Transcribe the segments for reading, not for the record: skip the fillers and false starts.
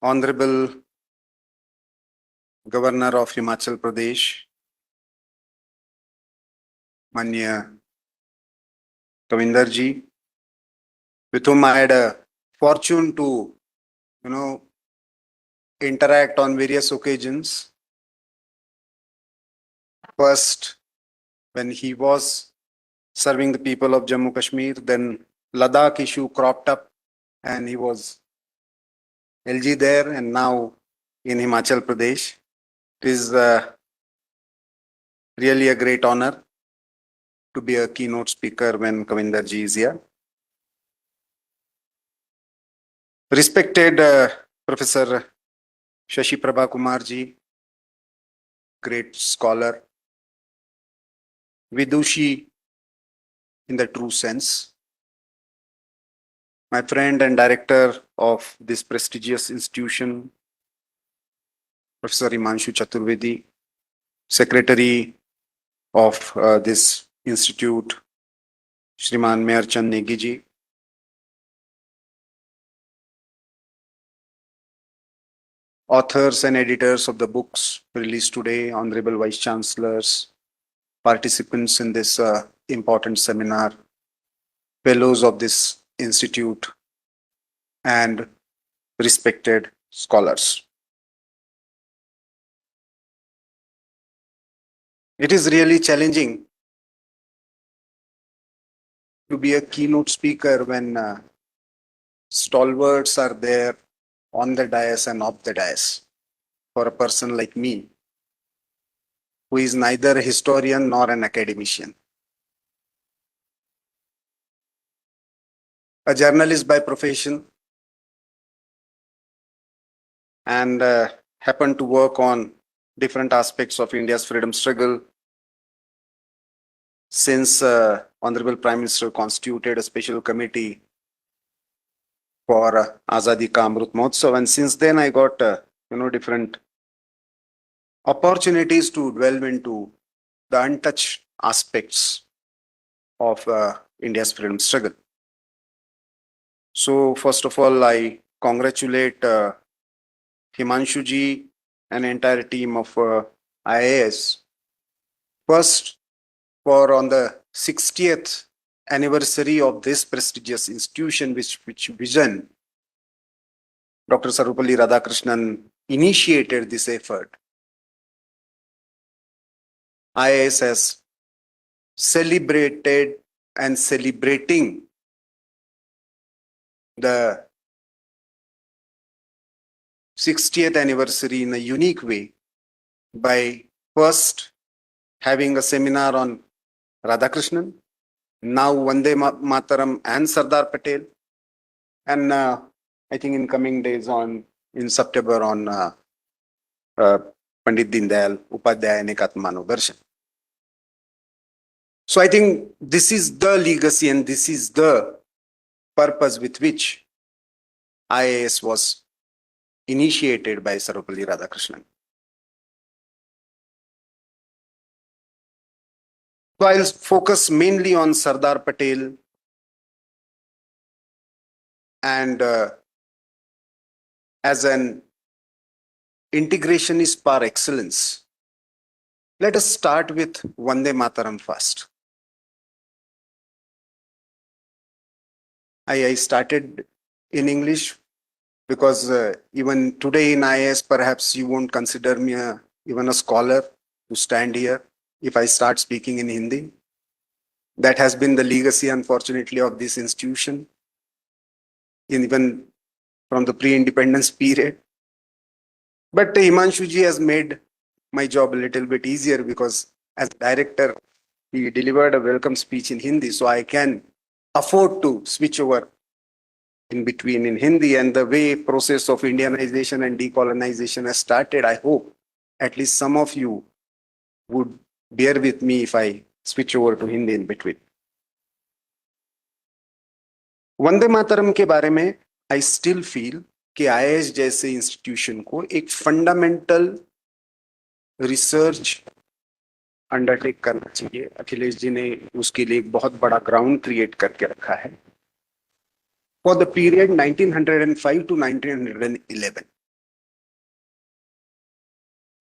Honorable Governor of Himachal Pradesh, Manya Kavinder ji, with whom I had a fortune to, interact on various occasions. First, when he was serving the people of Jammu Kashmir, then Ladakh issue cropped up and he was LG there, and now in Himachal Pradesh. It is really a great honor to be a keynote speaker when Kavinder ji is here. Respected Professor Shashi Prabha Kumar ji, great scholar, Vidushi in the true sense, my friend and director of this prestigious institution, Professor Himanshu Chaturvedi, secretary of this institute, Shriman Meher Chand Negi ji, authors and editors of the books released today, honorable vice chancellors, participants in this important seminar, fellows of this institute, and respected scholars. It is really challenging to be a keynote speaker when stalwarts are there on the dais and off the dais for a person like me, who is neither a historian nor an academician. A journalist by profession, and happen to work on different aspects of India's freedom struggle since Honorable Prime Minister constituted a special committee for Azadi Ka Amrut Mahotsav, and since then I got different opportunities to delve into the untouched aspects of India's freedom struggle. So first of all, I congratulate Himanshu ji and entire team of IAS. First, for on the 60th anniversary of this prestigious institution, which vision Dr. Sarvepalli Radhakrishnan initiated this effort. IAS has celebrated and celebrating the 60th anniversary in a unique way by first having a seminar on Radhakrishnan, now Vande Mataram and Sardar Patel, and I think in coming days in September on Pandit Deendayal Upadhyaya and Ekatma Manav Darshan. So I think this is the legacy and this is the purpose with which IAS was initiated by Sarvepalli Radhakrishnan. So I'll focus mainly on Sardar Patel and as an integrationist par excellence, let us start with Vande Mataram first. I started in English because even today in IAS, perhaps you won't consider me even a scholar to stand here if I start speaking in Hindi. That has been the legacy, unfortunately, of this institution, even from the pre-independence period. But Himanshu ji has made my job a little bit easier because as director, he delivered a welcome speech in Hindi, so I can afford to switch over in between in Hindi. And the way process of Indianization and decolonization has started, I hope at least some of you would bear with me if I switch over to Hindi in between. Vande Mataram के बारे में I still feel कि IAS जैसे institution को एक fundamental research undertake करना चाहिए. अखिलेश जी ने उसके लिए एक बहुत बड़ा ग्राउंड क्रिएट करके रखा है. For the period 1905 to 1911,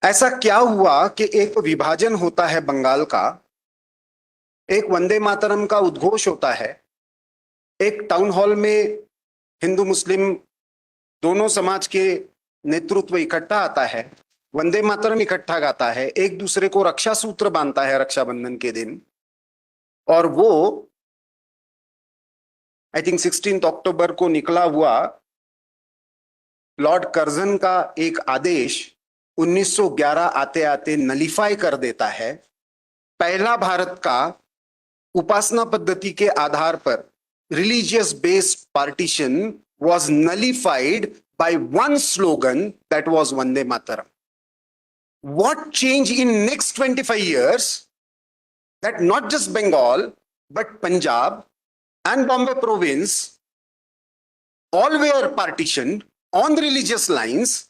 ऐसा क्या हुआ कि एक विभाजन होता है बंगाल का, एक वंदे मातरम का उद्घोष होता है, एक टाउन हॉल में हिंदू मुस्लिम दोनों समाज के नेतृत्व इकट्ठा आता है, वंदे मातरम इकट्ठा गाता है, एक दूसरे को रक्षा सूत्र बांधता है रक्षाबंधन के दिन, और वो आई थिंक 16 अक्टूबर को निकला हुआ लॉर्ड कर्जन का एक आदेश 1911 आते आते नलीफाई कर देता है। पहला भारत का उपासना पद्धति के आधार पर religious based partition was nullified by one slogan, that was Vande Mataram. What changed in next 25 years that not just Bengal but Punjab and Bombay province all were partitioned on religious lines.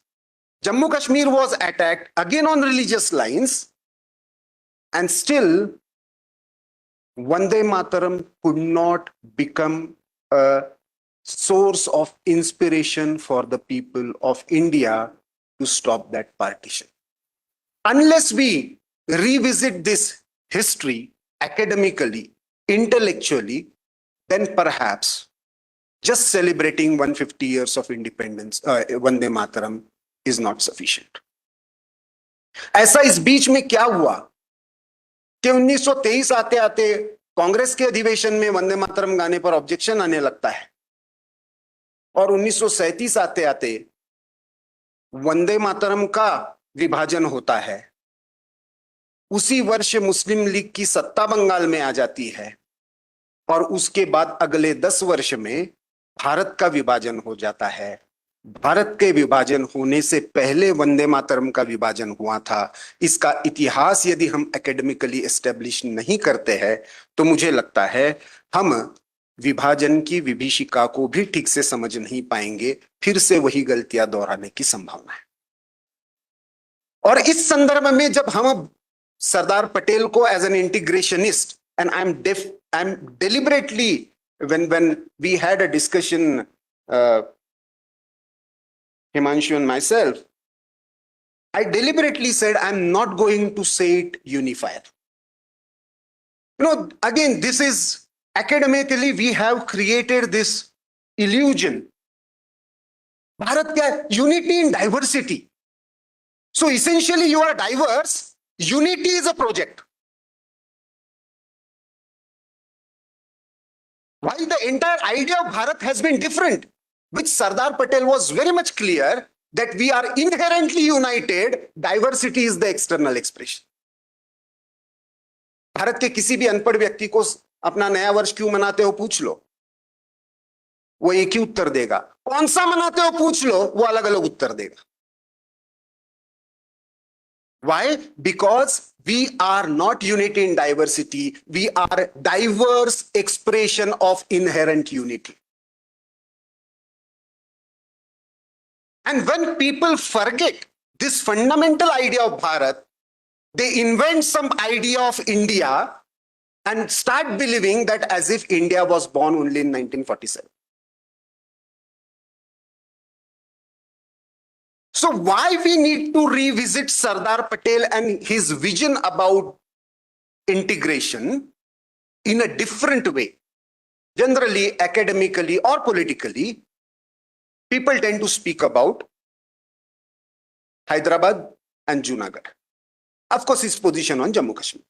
Jammu Kashmir was attacked again on religious lines, and still Vande Mataram could not become a source of inspiration for the people of India to stop that partition. Unless we revisit this history academically, intellectually, then perhaps just celebrating 150 years of independence, Vande Mataram, is not sufficient. ऐसा इस बीच में क्या हुआ कि 1923 आते आते कांग्रेस के अधिवेशन में वंदे मातरम गाने पर ऑब्जेक्शन आने लगता है, और 1937 आते आते वंदे मातरम का विभाजन होता है। उसी वर्ष मुस्लिम लीग की सत्ता बंगाल में आ जाती है, और उसके बाद अगले 10 वर्ष में भारत का विभाजन हो जाता है। भारत के विभाजन होने से पहले वंदे मातरम का विभाजन हुआ था। इसका इतिहास यदि हम एकेडमिकली एस्टेब्लिश नहीं करते हैं तो मुझे लगता है हम विभाजन की विभीषिका को भी ठीक से समझ नहीं पाएंगे, फिर से वही गलतियां दोहराने की संभावना है। और इस संदर्भ में जब हम सरदार पटेल को as an integrationist, and I am deliberately when we had a discussion, Himanshu and myself, I deliberately said I'm not going to say it unifier. You know, again, this is academically we have created this illusion. Bharat kya? Unity in diversity. So essentially you are diverse, unity is a project. While the entire idea of Bharat has been different, which Sardar Patel was very much clear that we are inherently united, diversity is the external expression. Bharat के किसी भी अनपढ़ व्यक्ति को अपना नया वर्ष क्यों मनाते हो पूछ लो, वो एक ही उत्तर देगा। कौन सा मनाते हो पूछ लो, वो अलग अलग उत्तर देगा। Why? Because we are not unity in diversity, we are diverse expression of inherent unity. And when people forget this fundamental idea of Bharat, they invent some idea of India and start believing that as if India was born only in 1947. So why we need to revisit Sardar Patel and his vision about integration in a different way? Generally, academically or politically, people tend to speak about Hyderabad and Junagadh. Of course, his position on Jammu Kashmir.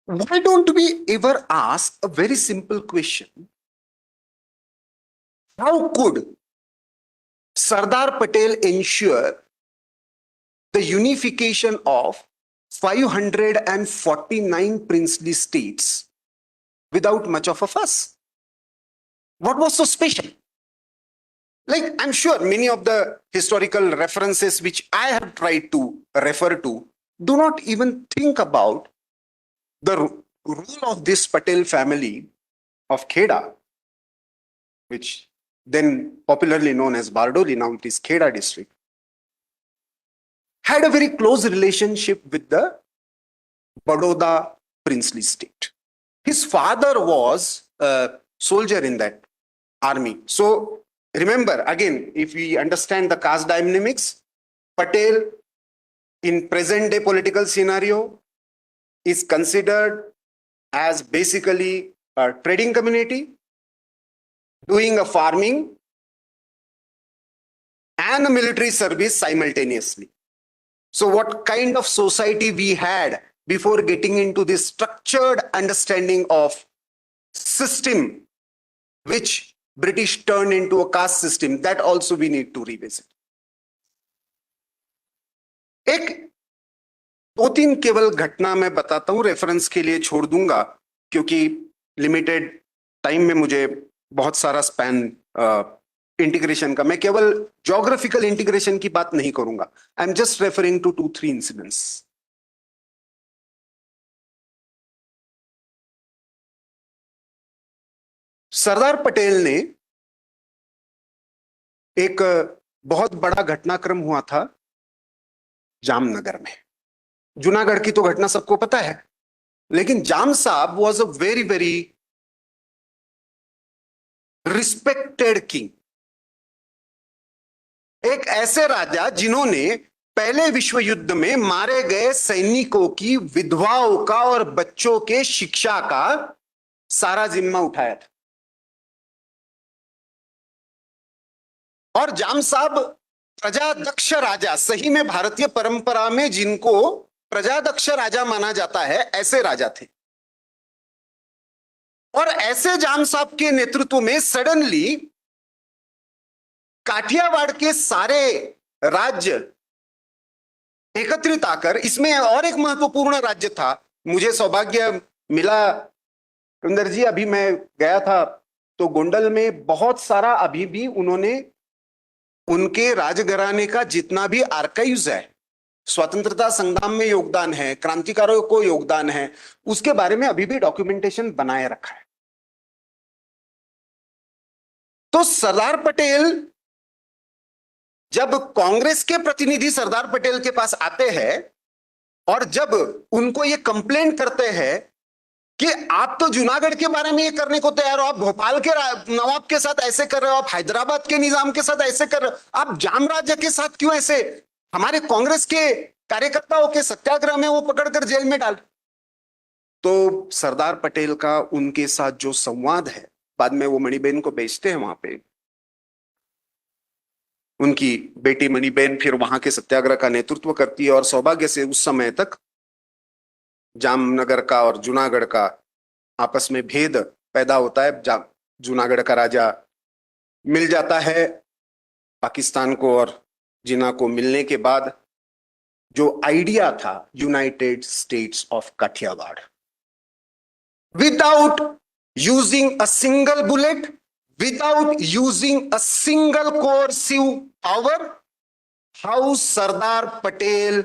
Why don't we ever ask a very simple question? How could Sardar Patel ensure the unification of 549 princely states without much of a fuss? What was so special? Like, I'm sure many of the historical references which I have tried to refer to do not even think about the role of this Patel family of Kheda, which then popularly known as Bardoli, now it is Kheda district, had a very close relationship with the Baroda princely state. His father was a soldier in that army. So remember, again, if we understand the caste dynamics, Patel in present day political scenario is considered as basically a trading community doing a farming and a military service simultaneously. So what kind of society we had before getting into this structured understanding of system which British turned into a caste system, that also we need to revisit. एक दो तीन केवल घटना मैं बताता हूं, reference के लिए छोड़ दूंगा क्योंकि लिमिटेड टाइम में मुझे बहुत सारा स्पैन इंटीग्रेशन का, मैं केवल ज्योग्राफिकल इंटीग्रेशन की बात नहीं करूंगा. I am just referring to 2-3 incidents. Sardar Patel ने एक बहुत बड़ा घटनाक्रम हुआ था जामनगर में. जूनागढ़ की तो घटना सबको पता है, लेकिन जाम साहब was a very very respected king. एक ऐसे राजा जिन्होंने पहले विश्व युद्ध में मारे गए सैनिकों की विधवाओं का और बच्चों के शिक्षा का सारा जिम्मा उठाया था. और जाम साहब प्रजादक्ष राजा, सही में भारतीय परंपरा में जिनको प्रजादक्ष राजा माना जाता है, ऐसे राजा थे. और ऐसे जाम साहब के नेतृत्व में सडनली काठियावाड़ के सारे राज्य एकत्रित आकर, इसमें और एक महत्वपूर्ण राज्य था, मुझे सौभाग्य मिला सुंदर जी, अभी मैं गया था तो गोंडल में बहुत सारा अभी भी उन्होंने उनके राजघराने का जितना भी आर्काइव्स है, स्वतंत्रता संग्राम में योगदान है, क्रांतिकारों को योगदान है, उसके बारे में अभी भी डॉक्यूमेंटेशन बनाए रखा है. तो सरदार पटेल, जब कांग्रेस के प्रतिनिधि सरदार पटेल के पास आते हैं और जब उनको ये कंप्लेंट करते हैं कि आप तो जूनागढ़ के बारे में ये करने को तैयार हो, आप भोपाल के नवाब के साथ ऐसे कर रहे हो, आप हैदराबाद के निजाम के साथ ऐसे कर रहे हो, आप जाम राज्य के साथ क्यों ऐसे, हमारे कांग्रेस के कार्यकर्ताओं के सत्याग्रह में वो पकड़कर जेल में डाल. तो सरदार पटेल का उनके साथ जो संवाद है, बाद में वो मणिबेन को बेचते हैं वहां पे, उनकी बेटी मणिबेन फिर वहां के सत्याग्रह का नेतृत्व करती है और सौभाग्य से उस समय तक जामनगर का और जूनागढ़ का आपस में भेद पैदा होता है. जूनागढ़ का राजा मिल जाता है पाकिस्तान को और जिन्ना को मिलने के बाद जो आइडिया था United States of Kathiawar, without using a single bullet, without using a single coercive power, how Sardar Patel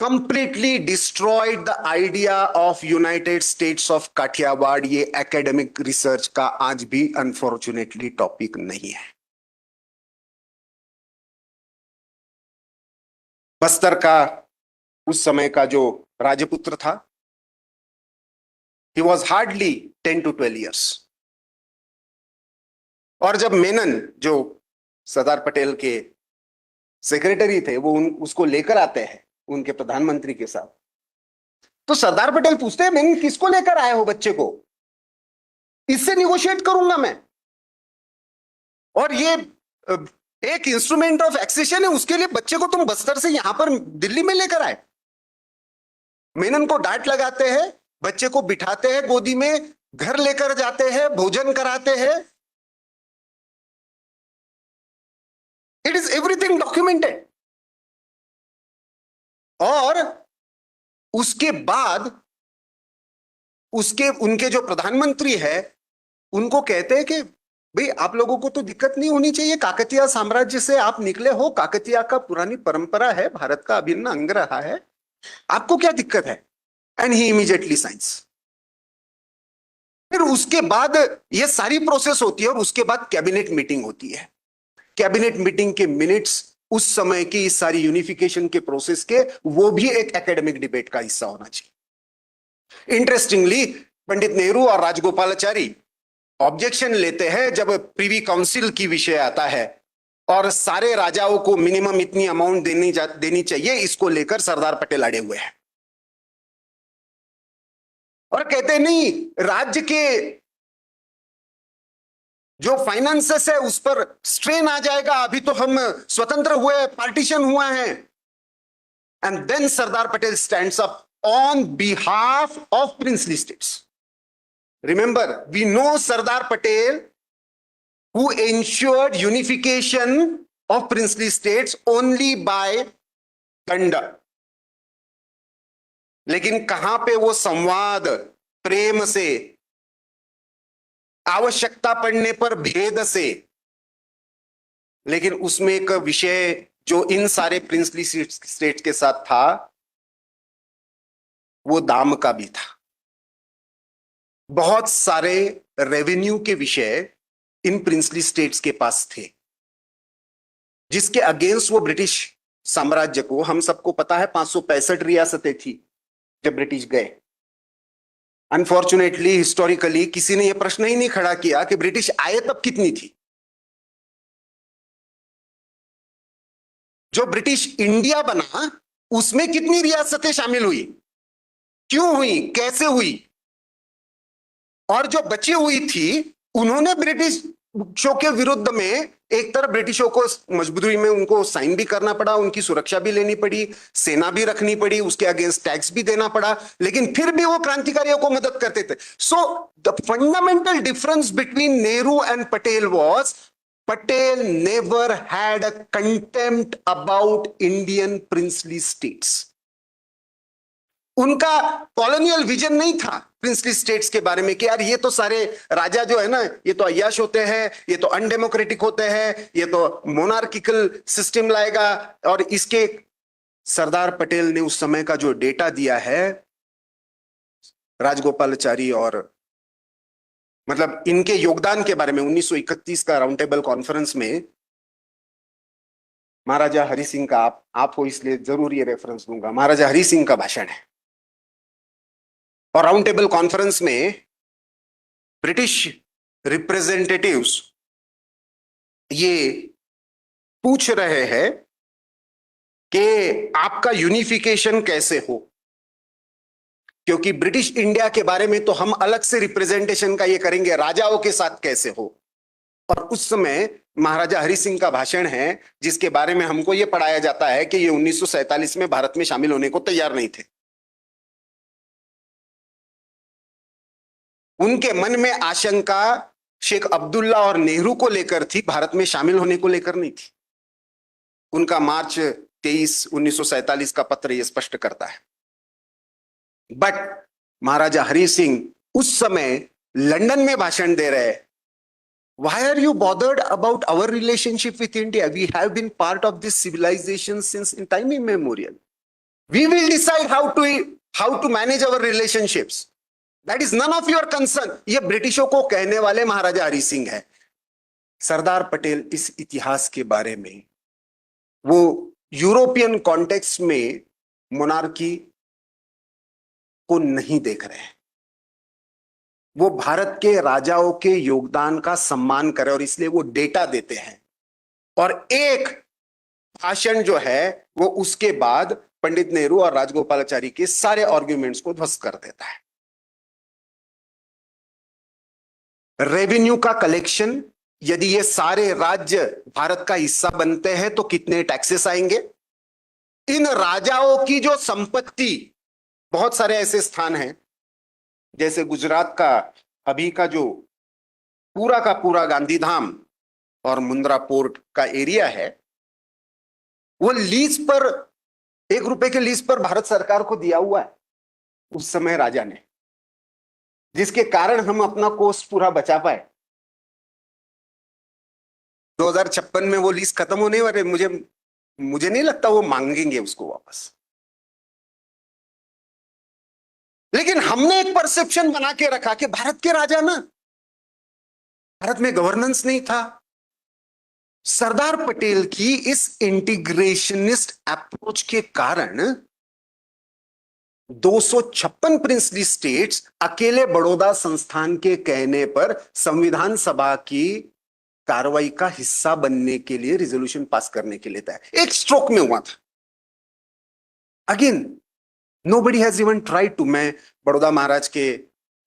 completely destroyed the idea of United States of Kathiawad. ये academic research का आज भी unfortunately topic नहीं है. बस्तर का उस समय का जो राजपुत्र था, he was hardly 10 to 12 years. और जब मेनन, जो सरदार पटेल के सेक्रेटरी थे, वो उसको लेकर आते हैं उनके प्रधानमंत्री के साथ, तो सरदार पटेल पूछते हैं, मेनन किसको लेकर आए हो बच्चे को, इससे निगोशिएट करूंगा मैं, और ये एक इंस्ट्रूमेंट ऑफ एक्सेशन है, उसके लिए बच्चे को तुम बस्तर से यहां पर दिल्ली में लेकर आए. मेनन को डांट लगाते हैं, बच्चे को बिठाते हैं गोदी में, घर लेकर जाते हैं, भोजन कराते हैं. It is everything documented. और उसके बाद उनके जो प्रधानमंत्री है, उनको कहते हैं कि भाई आप लोगों को तो दिक्कत नहीं होनी चाहिए, काकतीय साम्राज्य से आप निकले हो, काकतीय का पुरानी परंपरा है, भारत का अभिन्न अंग रहा है, आपको क्या दिक्कत है. And he immediately science. फिर उसके बाद ये सारी प्रोसेस होती है और उसके बाद कैबिनेट मीटिंग होती है. कैबिनेट मीटिंग के मिनट्स उस समय की इस सारी यूनिफिकेशन के प्रोसेस के, वो भी एक एकेडमिक डिबेट का हिस्सा होना चाहिए. इंटरेस्टिंगली पंडित नेहरू और राजगोपालाचारी ऑब्जेक्शन लेते हैं जब प्रीवी काउंसिल की विषय आता है और सारे राजाओं को मिनिमम इतनी अमाउंट देनी चाहिए, इसको लेकर सरदार पटेल अड़े हुए हैं और कहते नहीं राज्य के जो फाइनेंसेस है उस पर स्ट्रेन आ जाएगा, अभी तो हम स्वतंत्र हुए, पार्टीशन हुआ है। And then Sardar Patel stands up on behalf of princely states. Remember, we know Sardar Patel who ensured unification of princely states only by दंड। लेकिन कहां पे वो संवाद प्रेम से, आवश्यकता पड़ने पर भेद से, लेकिन उसमें एक विषय जो इन सारे प्रिंसली स्टेट्स के साथ था वो दाम का भी था। बहुत सारे रेवेन्यू के विषय इन प्रिंसली स्टेट्स के पास थे जिसके अगेंस्ट वो ब्रिटिश साम्राज्य को, हम सबको पता है 565 रियासतें थी जब ब्रिटिश गए। अनफॉर्चुनेटली हिस्टोरिकली किसी ने यह प्रश्न ही नहीं खड़ा किया कि ब्रिटिश आए तब कितनी थी। जो ब्रिटिश इंडिया बना उसमें कितनी रियासतें शामिल हुई, क्यों हुई, कैसे हुई, और जो बची हुई थी उन्होंने ब्रिटिशों के विरुद्ध में, एक तरफ ब्रिटिशों को मजबूरी में उनको साइन भी करना पड़ा, उनकी सुरक्षा भी लेनी पड़ी, सेना भी रखनी पड़ी, उसके अगेंस्ट टैक्स भी देना पड़ा, लेकिन फिर भी वो क्रांतिकारियों को मदद करते थे। So the fundamental difference between Nehru and Patel was Patel never had a contempt about Indian princely states. उनका कॉलोनियल विजन नहीं था प्रिंसली स्टेट्स के बारे में कि यार ये तो सारे राजा जो है ना ये तो अय्याश होते हैं, ये तो अनडेमोक्रेटिक होते हैं, ये तो मोनार्किकल सिस्टम लाएगा। और इसके सरदार पटेल ने उस समय का जो डेटा दिया है, राजगोपालाचारी और मतलब इनके योगदान के बारे में 1931 का राउंड टेबल कॉन्फ्रेंस में महाराजा हरि सिंह का, आप हो इसलिए जरूर ये रेफरेंस दूंगा, महाराजा हरि सिंह का भाषण है। और राउंड टेबल कॉन्फ्रेंस में ब्रिटिश रिप्रेजेंटेटिव्स ये पूछ रहे हैं कि आपका यूनिफिकेशन कैसे हो, क्योंकि ब्रिटिश इंडिया के बारे में तो हम अलग से रिप्रेजेंटेशन का ये करेंगे, राजाओं के साथ कैसे हो। और उस समय महाराजा हरि सिंह का भाषण है जिसके बारे में हमको ये पढ़ाया जाता है कि ये 1947 में भारत में शामिल होने को तैयार नहीं थे। उनके मन में आशंका शेख अब्दुल्ला और नेहरू को लेकर थी, भारत में शामिल होने को लेकर नहीं थी। उनका मार्च 23 1947 का पत्र यह स्पष्ट करता है। बट महाराजा हरि सिंह उस समय लंदन में भाषण दे रहे, Why are you bothered about our relationship with India? We have been part of this civilization since in time immemorial. We will decide how to manage our relationships. That is none of your concern. ये ब्रिटिशों को कहने वाले महाराजा हरि सिंह है। सरदार पटेल इस इतिहास के बारे में, वो यूरोपियन कॉन्टेक्स्ट में मोनार्की को नहीं देख रहे हैं, वो भारत के राजाओं के योगदान का सम्मान करें और इसलिए वो डेटा देते हैं। और एक भाषण जो है वो उसके बाद पंडित नेहरू और राजगोपालाचारी के सारे आर्ग्यूमेंट्स को ध्वस्त कर देता है। रेवेन्यू का कलेक्शन, यदि ये सारे राज्य भारत का हिस्सा बनते हैं तो कितने टैक्सेस आएंगे। इन राजाओं की जो संपत्ति, बहुत सारे ऐसे स्थान हैं जैसे गुजरात का अभी का जो पूरा का पूरा गांधीधाम और मुंद्रा पोर्ट का एरिया है, वो लीज पर, 1 रुपए के लीज पर भारत सरकार को दिया हुआ है उस समय राजा ने, जिसके कारण हम अपना कोस्ट पूरा बचा पाए। 2056 में वो लीज खत्म होने वाले, मुझे नहीं लगता वो मांगेंगे उसको वापस। लेकिन हमने एक परसेप्शन बना के रखा कि भारत के राजा ना, भारत में गवर्नेंस नहीं था। सरदार पटेल की इस इंटीग्रेशनिस्ट अप्रोच के कारण 256 प्रिंसली स्टेट्स अकेले बड़ौदा संस्थान के कहने पर संविधान सभा की कार्रवाई का हिस्सा बनने के लिए, रिजोल्यूशन पास करने के लिए था, एक स्ट्रोक में हुआ था। Again nobody has even tried to. मैं बड़ौदा महाराज के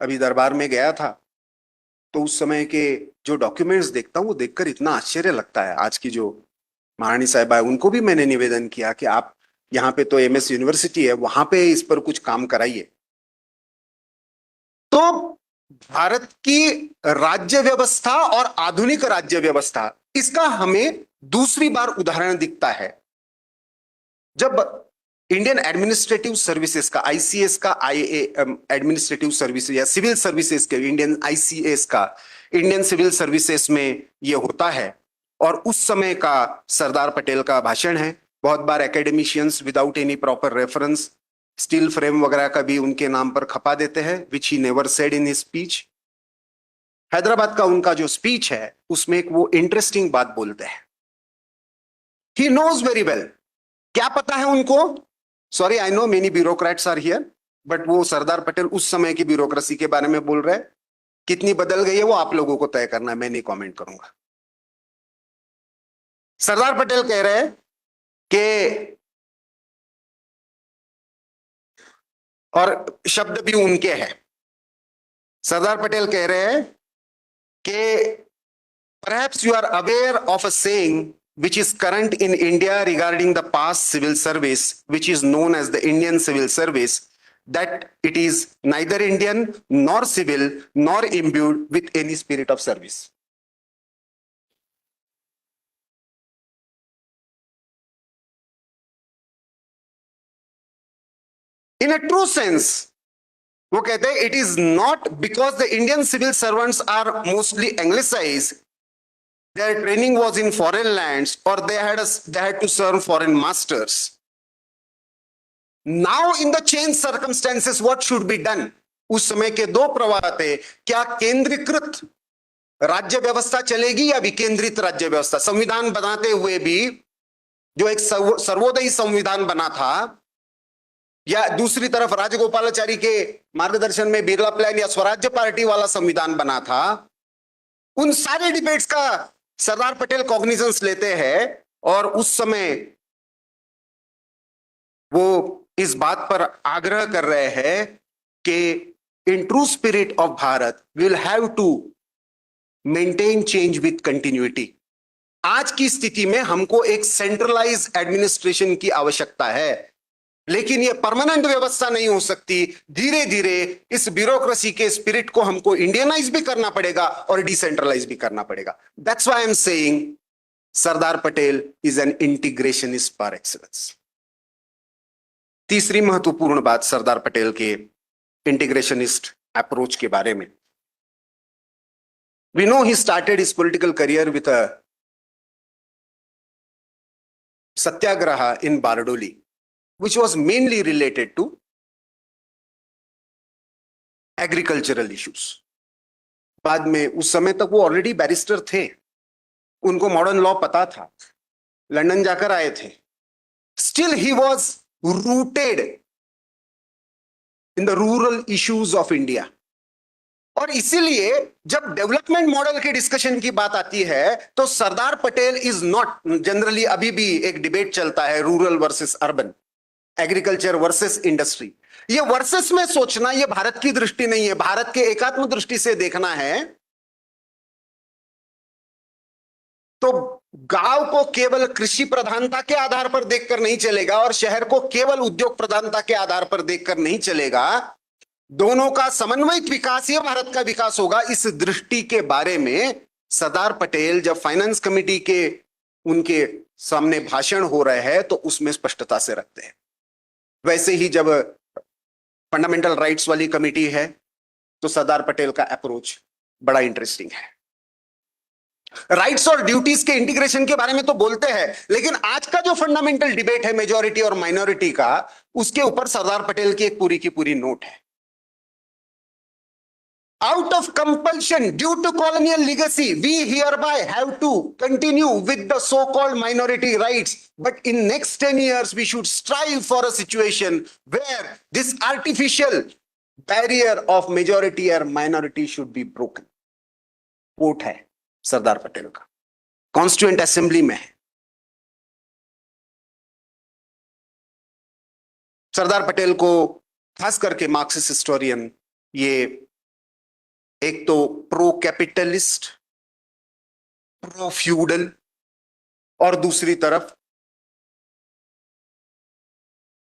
अभी दरबार में गया था, तो उस समय के जो डॉक्यूमेंट्स देखता हूं वो देखकर इतना आश्चर्य लगता है। आज की जो महारानी साहिबा है उनको भी मैंने निवेदन किया कि आप यहाँ पे तो एमएस यूनिवर्सिटी है, वहां पे इस पर कुछ काम कराइए। तो भारत की राज्य व्यवस्था और आधुनिक राज्य व्यवस्था, इसका हमें दूसरी बार उदाहरण दिखता है जब इंडियन एडमिनिस्ट्रेटिव सर्विसेज का, आईसीएस का, आईए एडमिनिस्ट्रेटिव सर्विसेज या सिविल सर्विसेज के, इंडियन आईसीएस का, इंडियन सिविल सर्विसेज में ये होता है। और उस समय का सरदार पटेल का भाषण है। बहुत बार academicians without any proper reference steel frame वगैरह का भी उनके नाम पर खपा देते हैं, which he never said in his speech. Hyderabad का उनका जो स्पीच है उसमें एक वो इंटरेस्टिंग बात बोलते हैं। ही नोज वेरी वेल, क्या पता है उनको, sorry I know many bureaucrats are here, but वो सरदार पटेल उस समय की ब्यूरोक्रेसी के बारे में बोल रहे हैं। कितनी बदल गई है वो आप लोगों को तय करना है, मैं नहीं कमेंट करूंगा। सरदार पटेल कह रहे हैं कि, और शब्द भी उनके हैं, सरदार पटेल कह रहे हैं कि perhaps you are aware of a saying which is current in India regarding the past civil service, which is known as the Indian civil service, that it is neither Indian nor civil nor imbued with any spirit of service. In a true sense, वो कहते हैं, it is not because the Indian civil servants are mostly anglicized, their training was in foreign lands, or they had to serve foreign masters. Now in the changed circumstances, what should be done? उस समय के दो प्रवाह थे, क्या केंद्रीकृत राज्य व्यवस्था चलेगी या विकेंद्रित राज्य व्यवस्था? संविधान बनाते हुए भी जो एक सर्वोदयी संविधान बना था, या दूसरी तरफ राजगोपालाचारी के मार्गदर्शन में बिरला प्लान या स्वराज्य पार्टी वाला संविधान बना था, उन सारे डिबेट्स का सरदार पटेल कॉग्निजेंस लेते हैं। और उस समय वो इस बात पर आग्रह कर रहे हैं कि in true spirit of Bharat will have to maintain change with continuity. आज की स्थिति में हमको एक सेंट्रलाइज एडमिनिस्ट्रेशन की आवश्यकता है, लेकिन ये परमानेंट व्यवस्था नहीं हो सकती। धीरे धीरे इस ब्यूरोक्रेसी के स्पिरिट को हमको इंडियनाइज भी करना पड़ेगा और डिसेंट्रलाइज भी करना पड़ेगा। That's why I am saying Sardar Patel is an integrationist par excellence। तीसरी महत्वपूर्ण बात सरदार पटेल के इंटीग्रेशनिस्ट अप्रोच के बारे में, we know he started his political career with a satyagraha in Bardoli, which was mainly related to agricultural issues। बाद में, उस समय तक वो ऑलरेडी बैरिस्टर थे, उनको मॉडर्न लॉ पता था, लंदन जाकर आए थे। Still he was rooted in the rural issues of India. और इसीलिए जब डेवलपमेंट मॉडल के डिस्कशन की बात आती है तो सरदार पटेल इज नॉट, जनरली अभी भी एक डिबेट चलता है rural versus urban, agriculture versus industry. ये वर्सेस में सोचना ये भारत की दृष्टि नहीं है, भारत के एकात्म दृष्टि से देखना है। तो गांव को केवल कृषि प्रधानता के आधार पर देखकर नहीं चलेगा और शहर को केवल उद्योग प्रधानता के आधार पर देखकर नहीं चलेगा। दोनों का समन्वयित विकास, ये भारत का विकास होगा। इस दृष्टि के बारे में सरदार पटेल जब फाइनेंस कमेटी के उनके सामने भाषण हो रहे हैं तो उसमें स्पष्टता से रखते हैं। वैसे ही जब फंडामेंटल राइट्स वाली कमेटी है तो सरदार पटेल का अप्रोच बड़ा इंटरेस्टिंग है। राइट्स और ड्यूटीज के इंटीग्रेशन के बारे में तो बोलते हैं, लेकिन आज का जो फंडामेंटल डिबेट है मेजॉरिटी और माइनॉरिटी का, उसके ऊपर सरदार पटेल की एक पूरी की पूरी नोट है। Out of compulsion due to colonial legacy, we hereby have to continue with the so-called minority rights. But in next 10 years, we should strive for a situation where this artificial barrier of majority or minority should be broken. Quote है सरदार पटेल का, constituent assembly में है। सरदार पटेल को खास करके Marxist historian ये एक तो प्रो कैपिटलिस्ट, प्रो फ्यूडल और दूसरी तरफ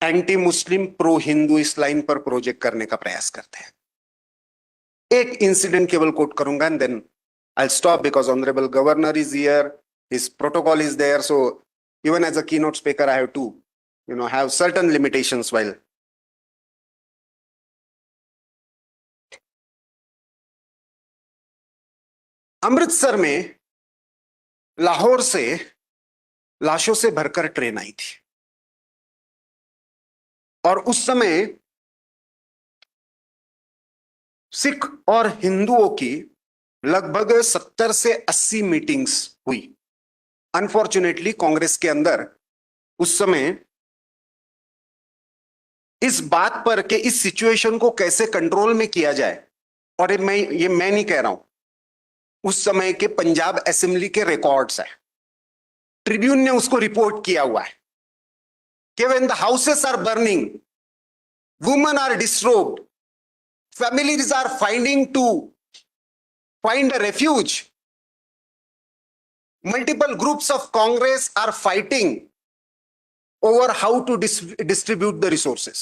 एंटी मुस्लिम, प्रो हिंदू, इस लाइन पर प्रोजेक्ट करने का प्रयास करते हैं। एक इंसिडेंट केवल कोट करूंगा and then I stop because honourable governor is here, his protocol is there, so even as a keynote speaker I have to have certain limitations while Amritsar में लाहौर से लाशों से भरकर ट्रेन आई थी और उस समय सिख और हिंदुओं की लगभग 70 से 80 मीटिंग्स हुई। अनफॉर्चुनेटली कांग्रेस के अंदर उस समय इस बात पर कि इस सिचुएशन को कैसे कंट्रोल में किया जाए, और ये मैं नहीं कह रहा हूं, उस समय के पंजाब असेंबली के रिकॉर्ड्स है, ट्रिब्यून ने उसको रिपोर्ट किया हुआ है कि when the houses are burning, women are disturbed, families are find a refuge, multiple groups of Congress are fighting over how to distribute the resources.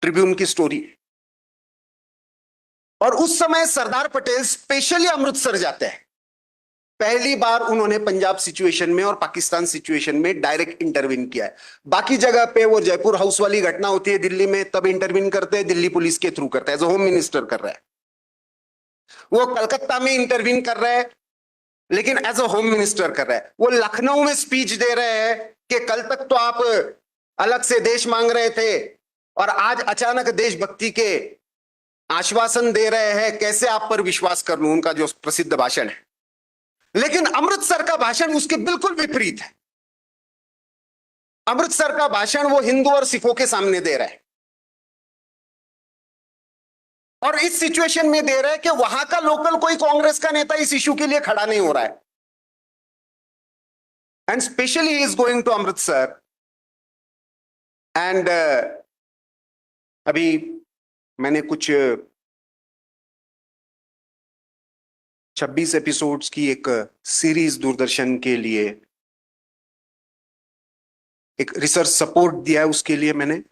Tribune की स्टोरी। और उस समय सरदार पटेल स्पेशली अमृतसर जाते हैं। पहली बार उन्होंने पंजाब सिचुएशन में और पाकिस्तान सिचुएशन में डायरेक्ट इंटरवीन किया है। बाकी जगह पे वो जयपुर हाउस वाली घटना होती है दिल्ली में, तब इंटरवीन करते हैं, दिल्ली पुलिस के थ्रू करते हैं, एज होम मिनिस्टर कर रहा है। वो कलकत्ता में इंटरवीन कर रहा है लेकिन एज अ होम मिनिस्टर कर रहा है। वो लखनऊ में स्पीच दे रहे हैं कि कल तक तो आप अलग से देश मांग रहे थे और आज अचानक देशभक्ति के आश्वासन दे रहे हैं, कैसे आप पर विश्वास कर लूं, उनका जो प्रसिद्ध भाषण है। लेकिन अमृतसर का भाषण उसके बिल्कुल विपरीत है। अमृतसर का भाषण वो हिंदू और सिखों के सामने दे रहा है और इस सिचुएशन में दे रहा है कि वहां का लोकल कोई कांग्रेस का नेता इस इशू के लिए खड़ा नहीं हो रहा है। And specially he is going to Amritsar and अभी मैंने कुछ 26 एपिसोड्स की एक सीरीज दूरदर्शन के लिए एक रिसर्च सपोर्ट दिया है, उसके लिए मैंने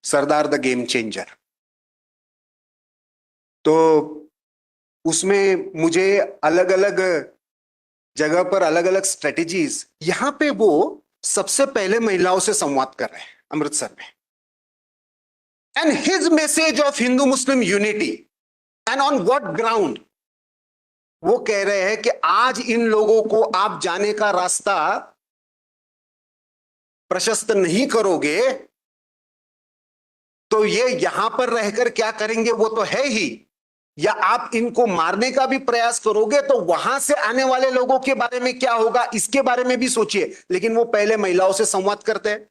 सरदार द गेम चेंजर, तो उसमें मुझे अलग अलग जगह पर अलग अलग स्ट्रेटेजीज, यहां पे वो सबसे पहले महिलाओं से संवाद कर रहे हैं अमृतसर में, and his message of Hindu Muslim unity and on what ground, वो कह रहे हैं कि आज इन लोगों को आप जाने का रास्ता प्रशस्त नहीं करोगे तो ये यहां पर रहकर क्या करेंगे वो तो है ही, या आप इनको मारने का भी प्रयास करोगे तो वहां से आने वाले लोगों के बारे में क्या होगा, इसके बारे में भी सोचिए। लेकिन वो पहले महिलाओं से संवाद करते हैं,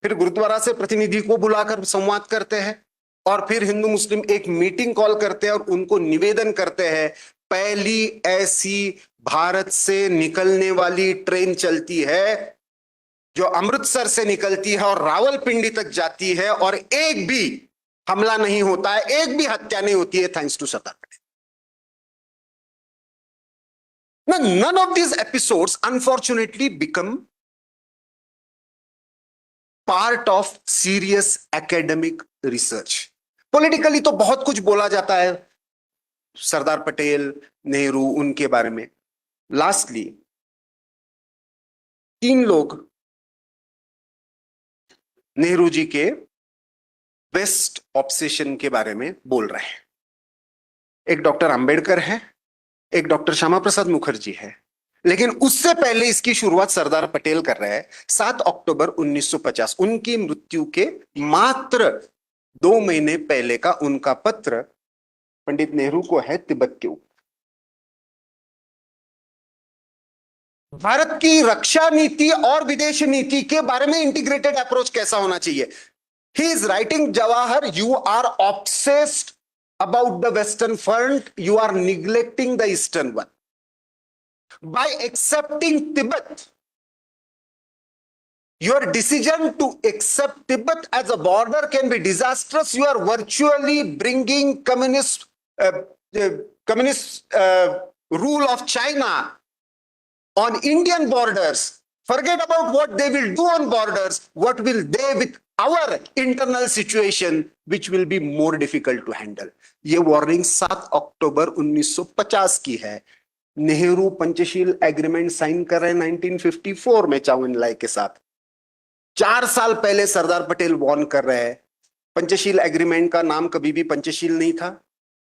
फिर गुरुद्वारा से प्रतिनिधि को बुलाकर संवाद करते हैं और फिर हिंदू मुस्लिम एक मीटिंग कॉल करते हैं और उनको निवेदन करते हैं, पहली ऐसी भारत से निकलने वाली ट्रेन चलती है जो अमृतसर से निकलती है और रावलपिंडी तक जाती है और एक भी हमला नहीं होता है, एक भी हत्या नहीं होती है, thanks to Sardar Patel. None of these episodes unfortunately become part of serious academic research. Politically तो बहुत कुछ बोला जाता है सरदार पटेल, नेहरू, उनके बारे में। लास्टली 3 लोग नेहरू जी के वेस्ट ऑब्सेशन के बारे में बोल रहे हैं। एक डॉक्टर अंबेडकर है, एक डॉक्टर श्यामा प्रसाद मुखर्जी है, लेकिन उससे पहले इसकी शुरुआत सरदार पटेल कर रहे हैं। 7 अक्टूबर 1950, उनकी मृत्यु के मात्र 2 महीने पहले का उनका पत्र पंडित नेहरू को है तिब्बत के ऊपर। भारत की रक्षा नीति और विदेश नीति के बारे में इंटीग्रेटेड अप्रोच कैसा होना चाहिए। He is writing, Jawahar, you are obsessed about the Western Front, you are neglecting the Eastern one. By accepting Tibet, your decision to accept Tibet as a border can be disastrous. You are virtually bringing communist rule of China on Indian borders. Forget about what they will do on borders. What will they with our internal situation, which will be more difficult to handle. ये warning 7 अक्टूबर 1950 की है. Nehru Panchsheel agreement sign कर रहे हैं 1954 में चाउ N लाई के साथ. 4 साल पहले सरदार पटेल वॉर्न कर रहे हैं. पंचशील एग्रीमेंट का नाम कभी भी पंचशील नहीं था.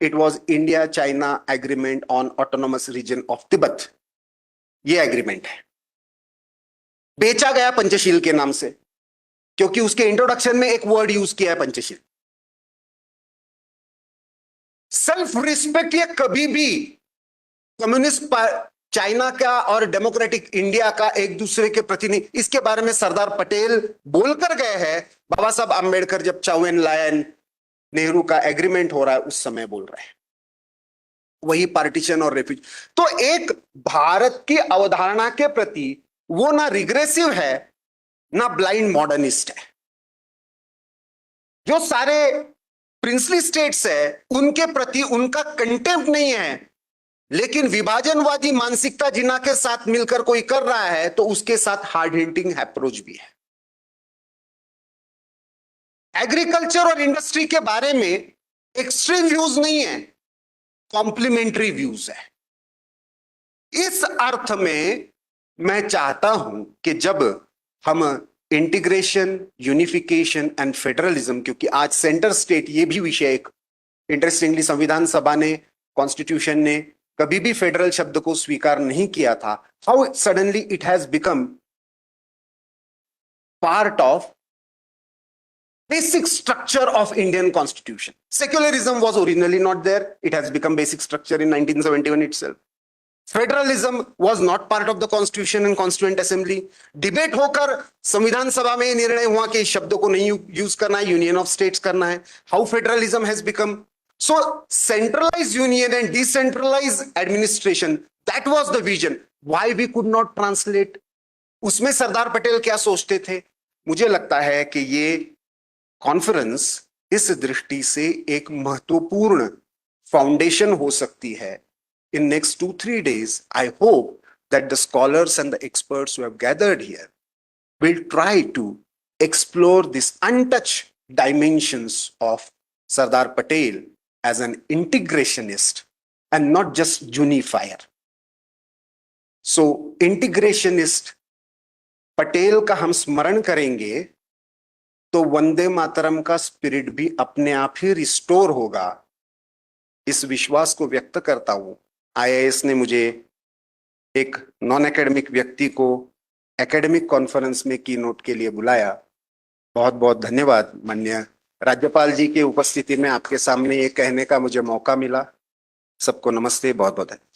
It was India China agreement on autonomous region of Tibet. ये एग्रीमेंट है. बेचा गया पंचशील के नाम से, क्योंकि उसके इंट्रोडक्शन में एक वर्ड यूज किया है पंचशील. सेल्फ रिस्पेक्ट ये कभी भी कम्युनिस्ट चाइना का और डेमोक्रेटिक इंडिया का एक दूसरे के प्रति नहीं. इसके बारे में सरदार पटेल बोलकर गए हैं. बाबा साहब आंबेडकर जब चाउ एन लायन नेहरू का एग्रीमेंट हो रहा है उस समय बोल रहे हैं. वही पार्टीशन और रेफ्यूज. तो एक भारत की अवधारणा के प्रति वो ना रिग्रेसिव है ना ब्लाइंड मॉडर्निस्ट है. जो सारे प्रिंसली स्टेट्स है उनके प्रति उनका कंटेम्प्ट नहीं है, लेकिन विभाजनवादी मानसिकता जिना के साथ मिलकर कोई कर रहा है तो उसके साथ हार्ड हिटिंग अप्रोच भी है. एग्रीकल्चर और इंडस्ट्री के बारे में एक्सट्रीम व्यूज नहीं है, कॉम्प्लीमेंट्री व्यूज है. इस अर्थ में मैं चाहता हूं कि जब हम इंटीग्रेशन, यूनिफिकेशन एंड फेडरलिज्म, क्योंकि आज सेंटर स्टेट ये भी विषय एक इंटरेस्टिंगली संविधान सभा ने, कॉन्स्टिट्यूशन ने कभी भी फेडरल शब्द को स्वीकार नहीं किया था. How suddenly it has become part of basic structure of Indian constitution. Secularism was originally not there. It has become basic structure in 1971 itself. Federalism was not part of the constitution and constituent assembly. Debate होकर संविधान सभा में निर्णय हुआ कि इस शब्दों को नहीं यूज करना है, यूनियन ऑफ स्टेट्स करना है. How federalism has become. So centralized union and decentralized administration, that was the vision. Why we could not translate? उसमें सरदार पटेल क्या सोचते थे? मुझे लगता है कि ये कॉन्फ्रेंस इस दृष्टि से एक महत्वपूर्ण फाउंडेशन हो सकती है. In next 2-3 days, I hope that the scholars and the experts who have gathered here will try to explore these untouched dimensions of Sardar Patel as an integrationist and not just unifier. So integrationist Patel का हम स्मरण करेंगे तो वंदे मातरम का spirit भी अपने आप ही restore होगा. इस विश्वास को व्यक्त करता हूं. आईएएस ने मुझे एक नॉन एकेडमिक व्यक्ति को एकेडमिक कॉन्फ्रेंस में की नोट के लिए बुलाया. बहुत बहुत धन्यवाद. माननीय राज्यपाल जी की उपस्थिति में आपके सामने ये कहने का मुझे मौका मिला. सबको नमस्ते. बहुत बहुत धन्यवाद.